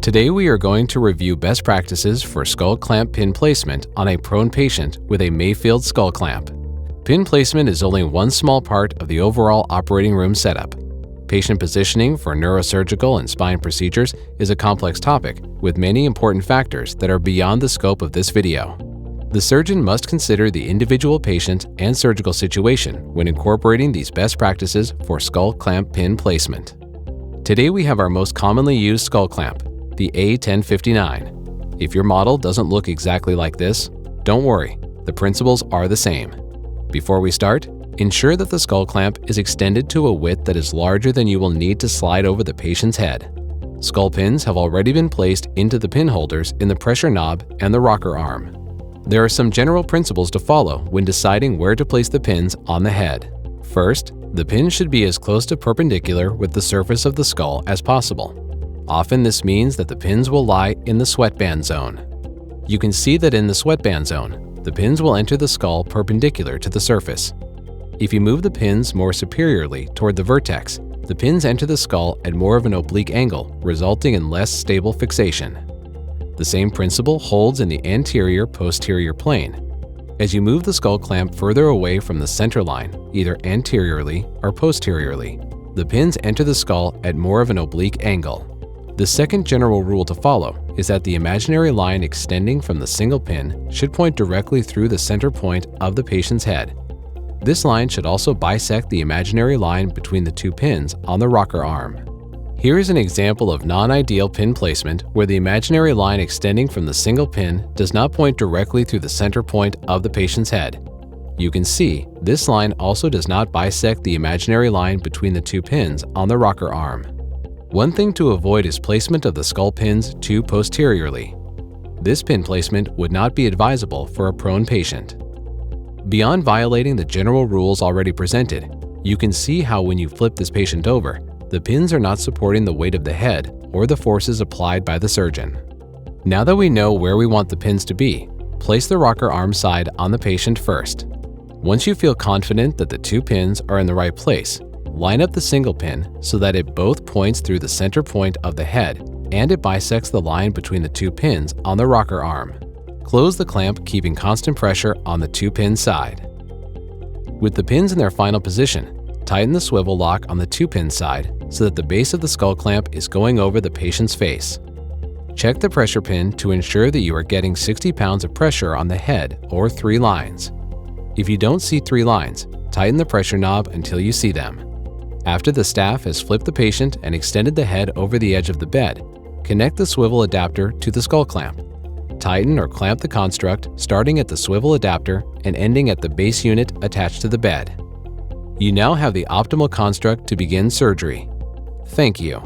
Today we are going to review best practices for skull clamp pin placement on a prone patient with a MAYFIELD skull clamp. Pin placement is only one small part of the overall operating room setup. Patient positioning for neurosurgical and spine procedures is a complex topic with many important factors that are beyond the scope of this video. The surgeon must consider the individual patient and surgical situation when incorporating these best practices for skull clamp pin placement. Today we have our most commonly used skull clamp, the A1059. If your model doesn't look exactly like this, don't worry, the principles are the same. Before we start, ensure that the skull clamp is extended to a width that is larger than you will need to slide over the patient's head. Skull pins have already been placed into the pin holders in the pressure knob and the rocker arm. There are some general principles to follow when deciding where to place the pins on the head. First, the pin should be as close to perpendicular with the surface of the skull as possible. Often this means that the pins will lie in the sweatband zone. You can see that in the sweatband zone, the pins will enter the skull perpendicular to the surface. If you move the pins more superiorly toward the vertex, the pins enter the skull at more of an oblique angle, resulting in less stable fixation. The same principle holds in the anterior-posterior plane. As you move the skull clamp further away from the center line, either anteriorly or posteriorly, the pins enter the skull at more of an oblique angle. The second general rule to follow is that the imaginary line extending from the single pin should point directly through the center point of the patient's head. This line should also bisect the imaginary line between the two pins on the rocker arm. Here is an example of non-ideal pin placement where the imaginary line extending from the single pin does not point directly through the center point of the patient's head. You can see this line also does not bisect the imaginary line between the two pins on the rocker arm. One thing to avoid is placement of the skull pins too posteriorly. This pin placement would not be advisable for a prone patient. Beyond violating the general rules already presented, you can see how when you flip this patient over, the pins are not supporting the weight of the head or the forces applied by the surgeon. Now that we know where we want the pins to be, place the rocker arm side on the patient first. Once you feel confident that the two pins are in the right place, line up the single pin so that it both points through the center point of the head and it bisects the line between the two pins on the rocker arm. Close the clamp, keeping constant pressure on the two-pin side. With the pins in their final position, tighten the swivel lock on the two-pin side so that the base of the skull clamp is going over the patient's face. Check the pressure pin to ensure that you are getting 60 pounds of pressure on the head or 3 lines. If you don't see 3 lines, tighten the pressure knob until you see them. After the staff has flipped the patient and extended the head over the edge of the bed, connect the swivel adapter to the skull clamp. Tighten or clamp the construct starting at the swivel adapter and ending at the base unit attached to the bed. You now have the optimal construct to begin surgery. Thank you.